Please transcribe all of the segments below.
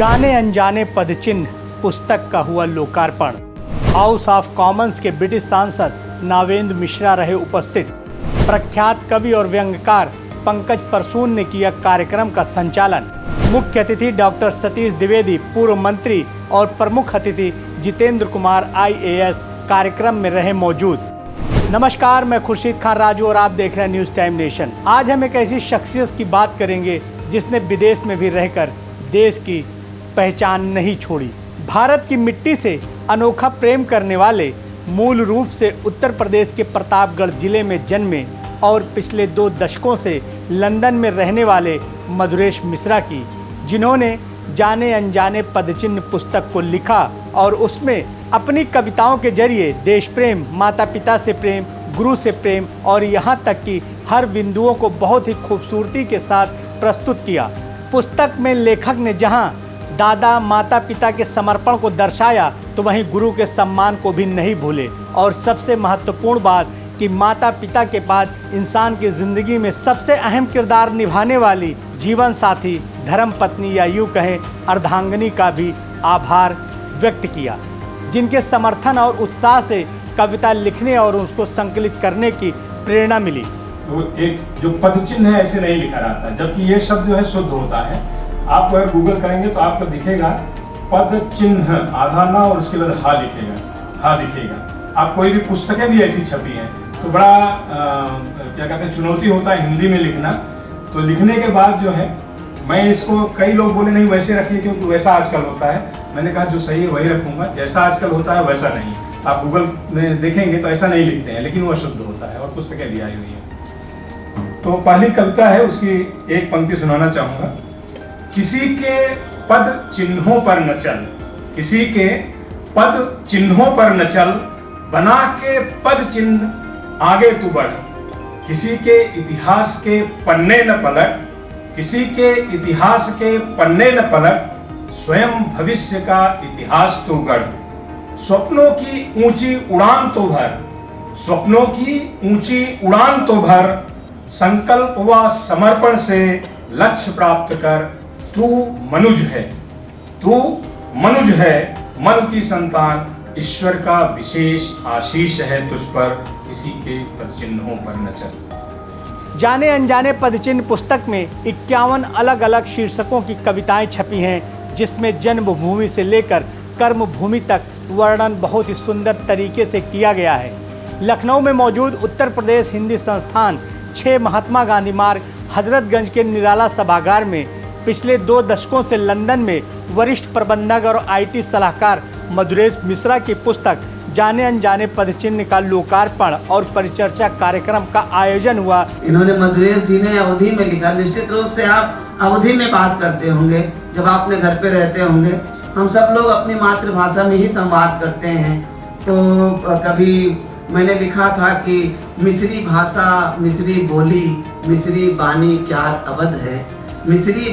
जाने अनजाने पदचिन्ह पुस्तक का हुआ लोकार्पण। हाउस ऑफ कॉमन्स के ब्रिटिश सांसद नावेंद्र मिश्रा रहे उपस्थित। प्रख्यात कवि और व्यंग्यकार पंकज परसून ने किया कार्यक्रम का संचालन। मुख्य अतिथि डॉक्टर सतीश द्विवेदी, पूर्व मंत्री और प्रमुख अतिथि जितेंद्र कुमार IAS कार्यक्रम में रहे मौजूद। नमस्कार, मैं खुर्शीद खान राजू और आप देख रहे हैं न्यूज़ टाइम नेशन। आज हम एक ऐसी शख्सियत की बात करेंगे जिसने विदेश में भी रहकर देश की पहचान नहीं छोड़ी। भारत की मिट्टी से अनोखा प्रेम करने वाले, मूल रूप से उत्तर प्रदेश के प्रतापगढ़ जिले में जन्मे और पिछले 2 दशकों से लंदन में रहने वाले मधुरेश मिश्रा की, जिन्होंने जाने अनजाने पदचिन्ह पुस्तक को लिखा और उसमें अपनी कविताओं के जरिए देश प्रेम, माता पिता से प्रेम, गुरु से प्रेम और यहाँ तक कि हर बिंदुओं को बहुत ही खूबसूरती के साथ प्रस्तुत किया। पुस्तक में लेखक ने जहाँ दादा माता पिता के समर्पण को दर्शाया तो वहीं गुरु के सम्मान को भी नहीं भूले। और सबसे महत्वपूर्ण बात कि माता पिता के बाद इंसान की ज़िंदगी में सबसे अहम किरदार निभाने वाली जीवन साथी, धर्म पत्नी या यूँ कहें अर्धांगिनी का भी आभार व्यक्त किया, जिनके समर्थन और उत्साह से कविता लिखने और उसको संकलित करने की प्रेरणा मिली। तो एक जो पदचिन्ह है ऐसे नहीं लिखा रहता, जबकि ये शब्द जो है शुद्ध होता है। आप अगर गूगल करेंगे तो आपको दिखेगा पदचिन्ह, आधा ना और उसके बाद हा दिखेगा। आप कोई भी पुस्तकें भी ऐसी छपी हैं तो बड़ा क्या कहते हैं, चुनौती होता है हिंदी में लिखना। तो लिखने के बाद जो है, मैं इसको, कई लोग बोले नहीं वैसे रखिए क्योंकि वैसा आजकल होता है। मैंने कहा जो सही है वही रखूंगा, जैसा आजकल होता है वैसा नहीं। आप गूगल में देखेंगे तो ऐसा नहीं लिखते हैं, लेकिन वह शुद्ध होता है और पुस्तकें भी आई हुई हैं। तो पहली कविता है, उसकी एक पंक्ति सुनाना चाहूंगा। किसी के पद चिन्हों पर न चल, किसी के पद चिन्हों पर न चल, बना के पद चिन्ह आगे तू बढ़। किसी के इतिहास के पन्ने न पलट, किसी के इतिहास के पन्ने न पलट, स्वयं भविष्य का इतिहास तो गढ़। स्वप्नों की ऊंची उड़ान तो भर, स्वप्नों की ऊंची उड़ान तो भर, संकल्प व समर्पण से लक्ष्य प्राप्त कर। तू मनुज है, तू मनुज है, मन की संतान, ईश्वर का विशेष आशीष है तुझ पर, किसी के पदचिन्हों पर न चल। जाने अनजाने पदचिन्ह पुस्तक में 51 अलग अलग शीर्षकों की कविताएं छपी हैं, जिसमें जन्मभूमि से लेकर कर्मभूमि तक वर्णन बहुत ही सुंदर तरीके से किया गया है। लखनऊ में मौजूद उत्तर प्रदेश हिंदी संस्थान 6 महात्मा गांधी मार्ग, हजरतगंज के निराला सभागार में पिछले 2 दशकों से लंदन में वरिष्ठ प्रबंधक और IT सलाहकार मधुरेश मिश्रा की पुस्तक जाने अनजाने पदचिन्ह का लोकार्पण और परिचर्चा कार्यक्रम का आयोजन हुआ। इन्होंने, मधुरेश जी ने अवधी में लिखा। निश्चित रूप से आप अवधी में बात करते होंगे जब आप अपने घर पे रहते होंगे। हम सब लोग अपनी मातृभाषा में ही संवाद करते हैं। तो कभी मैंने लिखा था कि मिस्री भाषा, मिस्री बोली, मिस्री बानी क्या अवध है। मिस्री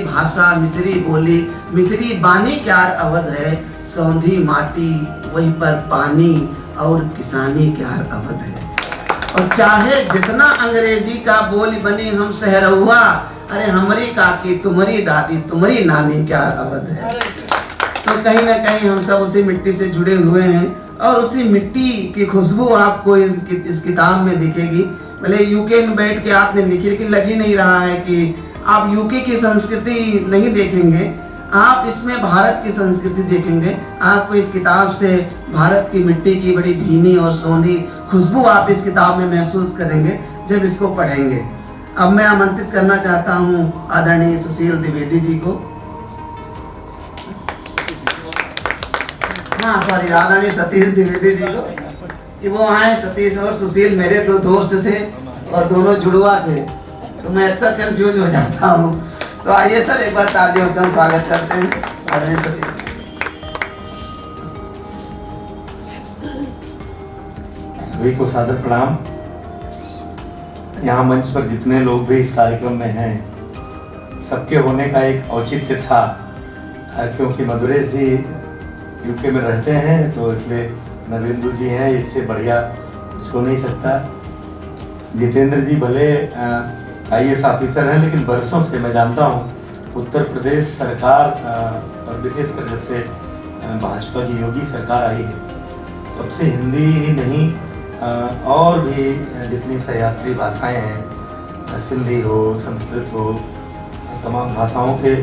भाषा, मिस्री बोली, मिस्री बानी क्या अवध है। सौंधी माटी वहीं पर पानी और किसानी क्या अवध है। और चाहे जितना अंग्रेजी का बोली बनी हम शहरहुआ, अरे हमारी काकी, तुम्हारी दादी, तुम्हारी नानी क्या अवध है। तो कहीं ना कहीं हम सब उसी मिट्टी से जुड़े हुए हैं और उसी मिट्टी की खुशबू आपको इस किताब में दिखेगी। भले यूके में बैठ के आपने लिखी, लेकिन लग ही नहीं रहा है कि आप यूके की संस्कृति नहीं देखेंगे, आप इसमें भारत की संस्कृति देखेंगे। आपको इस किताब से भारत की मिट्टी की बड़ी भीनी और सौंधी खुशबू आप इस किताब में महसूस करेंगे जब इसको पढ़ेंगे। अब मैं आमंत्रित करना चाहता हूँ आदरणीय सुशील द्विवेदी जी को। आदरणीय सतीश द्विवेदी जी को कि वो आए। सतीश और सुशील मेरे 2 दोस्त थे और दोनों जुड़वा थे, तो मैं अक्सर कंफ्यूज हो जाता हूँ। तो आइए सर, एक बार तालियों से हम स्वागत करते हैं आदरणीय सतीश। सभी को सादर प्रणाम। यहाँ मंच पर जितने लोग भी इस कार्यक्रम में हैं, सबके होने का एक औचित्य था, क्योंकि मधुरेश जी यूके में रहते हैं तो इसलिए नवेंदु जी हैं, इससे बढ़िया इसको नहीं सकता। जितेंद्र जी भले IAS ऑफिसर हैं, लेकिन बरसों से मैं जानता हूँ उत्तर प्रदेश सरकार और विशेषकर जब से भाजपा की योगी सरकार आई है तब से हिंदी ही नहीं और भी जितनी सह्याद्री भाषाएं हैं, सिंधी हो, संस्कृत हो, तमाम भाषाओं के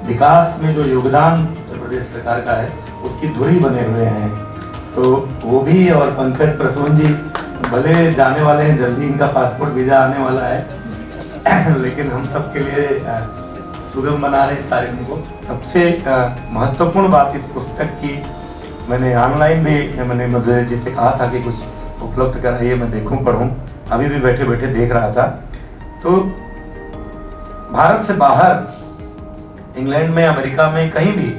विकास में जो योगदान उत्तर प्रदेश सरकार का है उसकी धुरी बने हुए हैं। तो वो भी, और पंकज प्रसून जी भले जाने वाले हैं, जल्दी इनका पासपोर्ट वीज़ा आने वाला है लेकिन हम सब के लिए सुगम बना रहे हैं इस कार्यक्रम को। सबसे महत्वपूर्ण बात इस पुस्तक की, मैंने ऑनलाइन भी मैंने मधुरे जी से कहा था कि कुछ उपलब्ध कराइए, मैं देखूं पढ़ूं, अभी भी बैठे बैठे देख रहा था। तो भारत से बाहर इंग्लैंड में, अमेरिका में, कहीं भी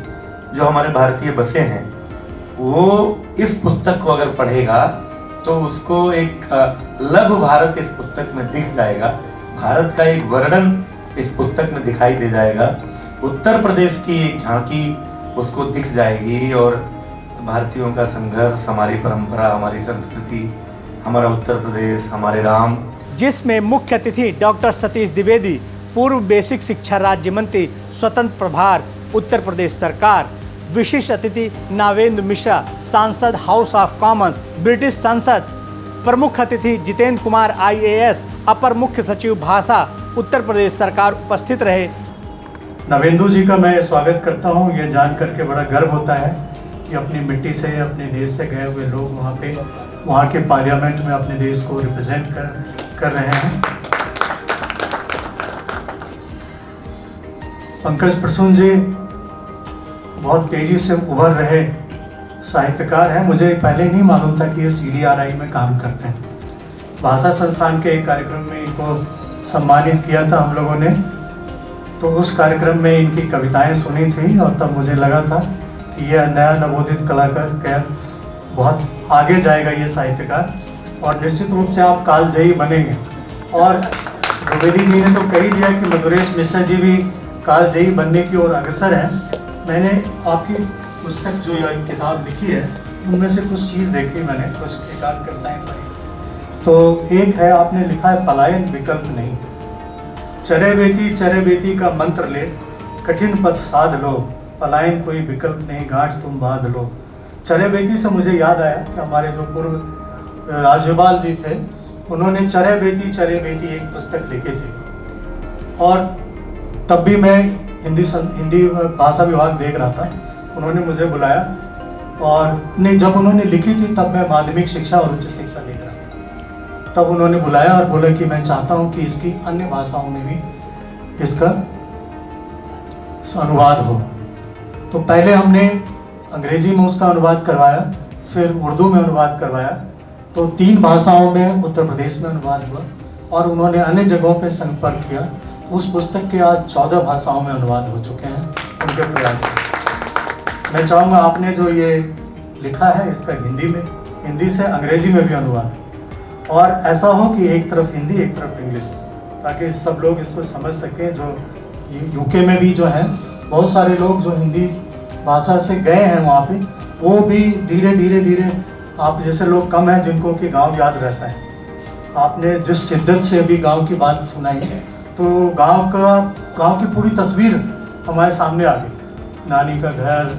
जो हमारे भारतीय बसे हैं वो इस पुस्तक को अगर पढ़ेगा तो उसको एक लघु भारत इस पुस्तक में दिख जाएगा, भारत का एक वर्णन इस पुस्तक में दिखाई दे जाएगा, उत्तर प्रदेश की एक झांकी उसको दिख जाएगी और भारतीयों का संघर्ष, हमारी परंपरा, हमारी संस्कृति, हमारा उत्तर प्रदेश, हमारे राम। जिसमें मुख्य अतिथि डॉक्टर सतीश द्विवेदी, पूर्व बेसिक शिक्षा राज्य मंत्री, स्वतंत्र प्रभार, उत्तर प्रदेश सरकार, विशिष्ट अतिथि नावेंद्र मिश्रा, सांसद हाउस ऑफ कॉमन्स, ब्रिटिश संसद, प्रमुख अतिथि जितेंद्र कुमार IAS, अपर मुख्य सचिव भाषा, उत्तर प्रदेश सरकार उपस्थित रहे। नवेंदु जी का मैं स्वागत करता हूं। यह जान करके बड़ा गर्व होता है कि अपनी मिट्टी से, अपने देश से गए हुए लोग वहाँ के पार्लियामेंट में अपने देश को रिप्रेजेंट कर रहे हैं। पंकज प्रसून जी बहुत तेज़ी से उभर रहे साहित्यकार हैं। मुझे पहले नहीं मालूम था कि ये CDRI में काम करते हैं। भाषा संस्थान के एक कार्यक्रम में इनको सम्मानित किया था हम लोगों ने, तो उस कार्यक्रम में इनकी कविताएं सुनी थी और तब मुझे लगा था कि यह नया नवोदित कलाकार बहुत आगे जाएगा ये साहित्यकार, और निश्चित रूप से आप कालजयी बनेंगे। और द्विवेदी जी ने तो कह ही दिया कि मधुरेश मिश्रा जी भी कालजयी बनने की ओर अग्रसर हैं। मैंने आपकी पुस्तक जो यह किताब लिखी है उनमें से कुछ चीज़ देखी, मैंने कुछ एकाध कविताएं पढ़ी। तो एक है, आपने लिखा है पलायन विकल्प नहीं, चरे बेटी का मंत्र ले, कठिन पथ साध लो, पलायन कोई विकल्प नहीं, गांठ तुम बांध लो। चरे बेटी से मुझे याद आया कि हमारे जो पूर्व राज्यपाल जी थे उन्होंने चरे बेटी एक पुस्तक लिखी थी, और तब भी मैं हिंदी भाषा विभाग देख रहा था। उन्होंने मुझे बुलाया और जब उन्होंने लिखी थी तब मैं माध्यमिक शिक्षा और उच्च शिक्षा देख रहा था। तब उन्होंने बुलाया और बोला कि मैं चाहता हूँ कि इसकी अन्य भाषाओं में भी इसका अनुवाद हो। तो पहले हमने अंग्रेजी में उसका अनुवाद करवाया, फिर उर्दू में अनुवाद करवाया, तो 3 भाषाओं में उत्तर प्रदेश में अनुवाद हुआ, और उन्होंने अन्य जगहों पे संपर्क किया। तो उस पुस्तक के आज 14 भाषाओं में अनुवाद हो चुके हैं उनके प्रयास से। मैं चाहूँगा आपने जो ये लिखा है इसका हिंदी से अंग्रेजी में भी अनुवाद, और ऐसा हो कि एक तरफ हिंदी एक तरफ इंग्लिश, ताकि सब लोग इसको समझ सकें। जो UK में भी जो है बहुत सारे लोग जो हिंदी भाषा से गए हैं वहाँ पे, वो भी धीरे धीरे आप जैसे लोग कम हैं जिनको कि गांव याद रहता है। आपने जिस शिद्दत से अभी गांव की बात सुनाई, तो गांव की पूरी तस्वीर हमारे सामने आ गई। नानी का घर,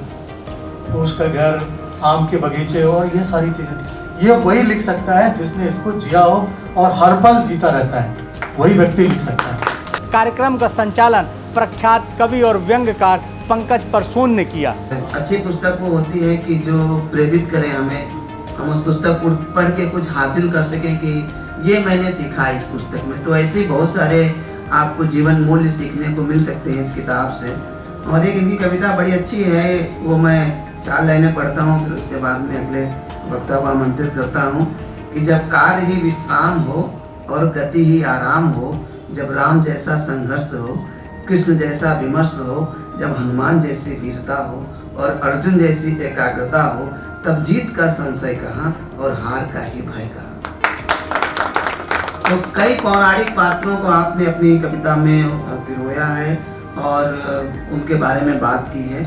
फूस का घर, आम के बगीचे और ये सारी चीज़ें। ये वही लिख सकता है जिसने इसको जिया हो और हर पल जीता रहता है, वही व्यक्ति लिख सकता है। कार्यक्रम का संचालन प्रख्यात कवि और व्यंग्यकार पंकज प्रसून ने किया। अच्छी पुस्तक वो होती है कि जो प्रेरित करे हमें, हम उस पुस्तक को पढ़ के कुछ हासिल कर सकें कि ये मैंने सीखा इस पुस्तक में। तो ऐसे बहुत सारे आपको जीवन मूल्य सीखने को मिल सकते हैं इस किताब से। और एक इनकी कविता बड़ी अच्छी है, वो मैं 4 लाइनें पढ़ता हूँ, फिर उसके बाद में अगले वक्ता को आमंत्रित करता हूँ कि जब कार्य ही विश्राम हो और गति ही आराम हो, जब राम जैसा संघर्ष हो, कृष्ण जैसा विमर्श हो, जब हनुमान जैसी वीरता हो और अर्जुन जैसी एकाग्रता हो, तब जीत का संशय कहाँ और हार का ही भय कहाँ। तो कई पौराणिक पात्रों को आपने अपनी कविता में पिरोया है और उनके बारे में बात की है।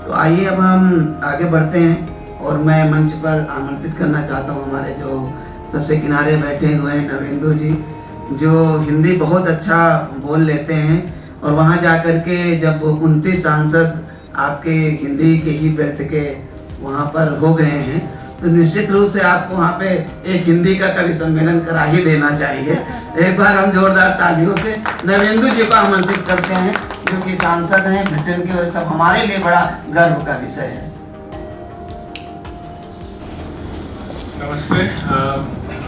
तो आइए अब हम आगे बढ़ते हैं, और मैं मंच पर आमंत्रित करना चाहता हूँ हमारे जो सबसे किनारे बैठे हुए हैं नवेंदु जी, जो हिंदी बहुत अच्छा बोल लेते हैं और वहाँ जा कर के जब 29 सांसद आपके हिंदी के ही बेल्ट के वहाँ पर हो गए हैं, तो निश्चित रूप से आपको वहाँ पे एक हिंदी का कवि सम्मेलन करा ही देना चाहिए। एक बार हम जोरदार तालियों से नवेंदु जी को आमंत्रित करते हैं, जो कि सांसद हैं ब्रिटेन के, और सब हमारे लिए बड़ा गर्व का विषय है। नमस्ते।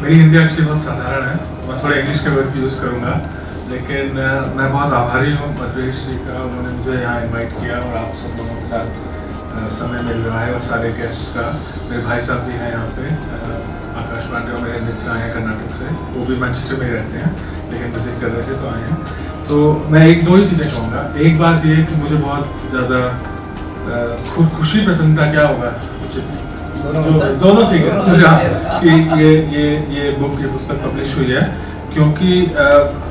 मेरी हिंदी एक्चुअली बहुत साधारण है, मैं थोड़ा इंग्लिश के वर्ड यूज़ करूँगा, लेकिन मैं बहुत आभारी हूँ मधुरेश जी का, उन्होंने मुझे यहाँ इनवाइट किया और आप सब लोगों के साथ समय मिल रहा है, और सारे गेस्ट्स का। मेरे भाई साहब भी हैं यहाँ पे, आकाश पांडे, और मेरे मित्र आए हैं कर्नाटक से, वो भी मैनचेस्टर में रहते हैं लेकिन विजिट कर रहे थे तो आए हैं। तो मैं एक दो ही चीज़ें कहूँगा। एक बात ये कि मुझे बहुत ज़्यादा खुशी प्रसन्नता क्या होगा, उचित दोनों ठीक है कि ये बुक, ये पुस्तक पब्लिश हुई है, क्योंकि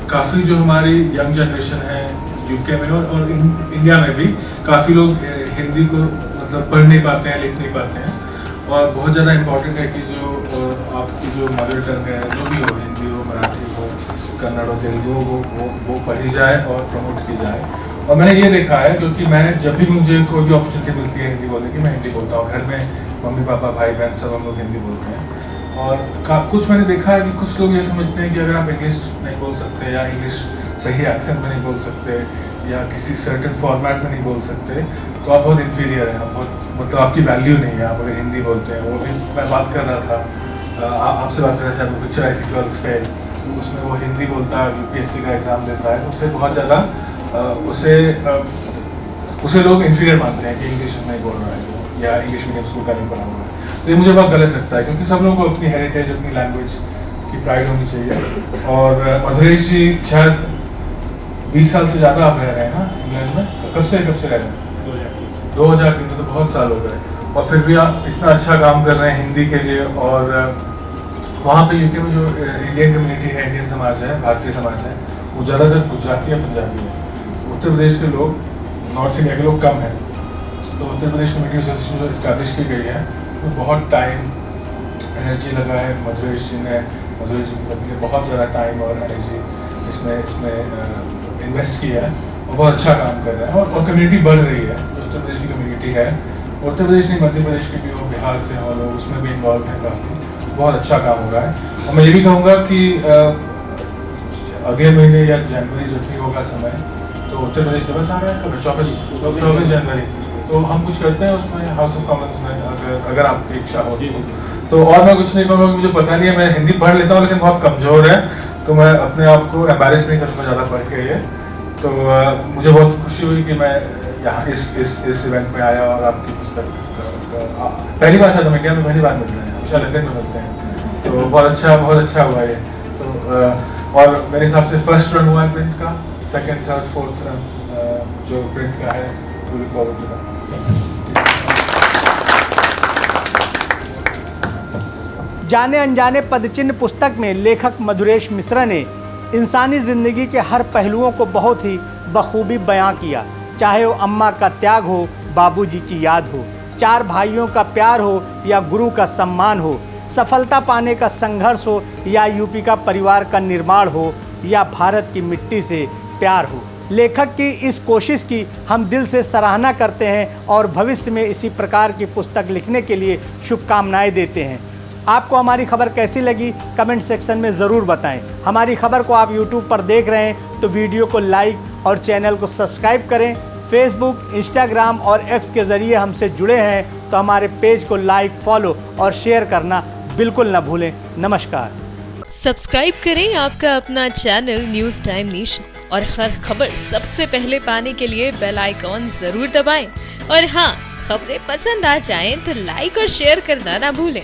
काफ़ी जो हमारी यंग जनरेशन है यूके में और इंडिया में भी, काफ़ी लोग हिंदी को मतलब पढ़ नहीं पाते हैं, लिख नहीं पाते हैं, और बहुत ज़्यादा इम्पोर्टेंट है कि जो आपकी जो मदर टंग है, जो भी हो, हिंदी हो, मराठी हो, कन्नड़ हो, तेलुगु, वो पढ़ी जाए और प्रमोट की जाए। और मैंने ये देखा है, क्योंकि मैं जब भी मुझे कोई भी अपॉर्चुनिटी मिलती है हिंदी बोलने की, मैं हिंदी बोलता हूँ। घर में मम्मी पापा भाई बहन सब हम लोग हिंदी बोलते हैं। और कुछ मैंने देखा है कि कुछ लोग ये समझते हैं कि अगर आप इंग्लिश नहीं बोल सकते, या इंग्लिश सही एक्सेंट में नहीं बोल सकते, या किसी सर्टेन फॉर्मेट में नहीं बोल सकते, तो आप बहुत इन्फीरियर हैं, आप बहुत मतलब आपकी वैल्यू नहीं है आप अगर हिंदी बोलते हैं। वो भी मैं बात कर रहा था, आपसे बात कर रहा था, वो पिक्चर आई थी 12th फेल, उसमें वो हिंदी बोलता है, UPSC का एग्ज़ाम देता है, उससे बहुत ज़्यादा उसे लोग इन्फीरियर मानते हैं कि इंग्लिश नहीं बोल रहा है या इंग्लिश मीडियम स्कूल का नहीं पढ़ा हुआ है। तो ये मुझे बहुत गलत लगता है, क्योंकि सब लोगों को अपनी हेरिटेज, अपनी लैंग्वेज की प्राइड होनी चाहिए। और मधुरेश जी शायद 20 साल से ज़्यादा आप रह रहे हैं ना इंग्लैंड में, कब से रह रहे हैं? 2003 से, तो बहुत साल हो गए, और फिर भी आप इतना अच्छा काम कर रहे हैं हिंदी के लिए। और वहाँ पे यूके में जो इंडियन कम्युनिटी है, इंडियन समाज है, भारतीय समाज है, वो ज़्यादातर गुजराती या पंजाबी है। उत्तर प्रदेश के लोग, नॉर्थ इंडिया के लोग कम हैं। तो उत्तर प्रदेश कम्युनिटी एसोसिएशन जो इस्टेब्लिश की गई है, वो बहुत टाइम एनर्जी लगा है। मधुरेश जी की कंपनी ने बहुत ज़्यादा टाइम और एनर्जी इसमें इन्वेस्ट किया है, और बहुत अच्छा काम कर रहे हैं, और कम्युनिटी बढ़ रही है। जो उत्तर प्रदेश की कम्युनिटी है, उत्तर प्रदेश नहीं, मध्य प्रदेश की भी हो, बिहार से हो लोग, उसमें भी इन्वॉल्व हैं काफ़ी, बहुत अच्छा काम हो रहा है। और मैं ये भी कहूँगा कि अगले महीने या जनवरी जब भी होगा समय, तो उत्तर प्रदेश दिवस आ रहा है, कब 24 जनवरी, तो हम कुछ करते हैं उसमें, हाउस ऑफ कॉमन्स में, अगर आपकी इच्छा होती हो तो। और मैं कुछ नहीं कहूँगा, मुझे पता नहीं है, मैं हिंदी पढ़ लेता हूँ लेकिन बहुत कमज़ोर है, तो मैं अपने आप को एम्बैरेस नहीं करूँगा ज़्यादा पढ़ के ये। तो मुझे बहुत खुशी हुई कि मैं यहाँ इस इवेंट में आया, और आपकी पुस्तक पहली बार, शायद हम इंडिया में पहली बार मिल रहे हैं, शायद लंदन में मिलते हैं, तो बहुत अच्छा हुआ ये। तो और मेरे हिसाब से फर्स्ट रन हुआ है प्रिंट का, सेकंड, थर्ड, फोर्थ रन जो प्रिंट का है, we look forward to that. जाने अनजाने पदचिन्ह पुस्तक में लेखक मधुरेश मिश्रा ने इंसानी जिंदगी के हर पहलुओं को बहुत ही बखूबी बयां किया। चाहे वो अम्मा का त्याग हो, बाबूजी की याद हो, 4 भाइयों का प्यार हो, या गुरु का सम्मान हो, सफलता पाने का संघर्ष हो, या यूपी का परिवार का निर्माण हो, या भारत की मिट्टी से प्यार हो। लेखक की इस कोशिश की हम दिल से सराहना करते हैं, और भविष्य में इसी प्रकार की पुस्तक लिखने के लिए शुभकामनाएं देते हैं। आपको हमारी खबर कैसी लगी कमेंट सेक्शन में ज़रूर बताएं। हमारी खबर को आप YouTube पर देख रहे हैं तो वीडियो को लाइक और चैनल को सब्सक्राइब करें। फेसबुक, इंस्टाग्राम और X के ज़रिए हमसे जुड़े हैं तो हमारे पेज को लाइक, फॉलो और शेयर करना बिल्कुल ना भूलें। नमस्कार। सब्सक्राइब करें आपका अपना चैनल न्यूज़ टाइम नेशन, और हर खबर सबसे पहले पाने के लिए बेल आइकॉन जरूर दबाएं। और हाँ, खबरें पसंद आ जाएं तो लाइक और शेयर करना ना भूलें।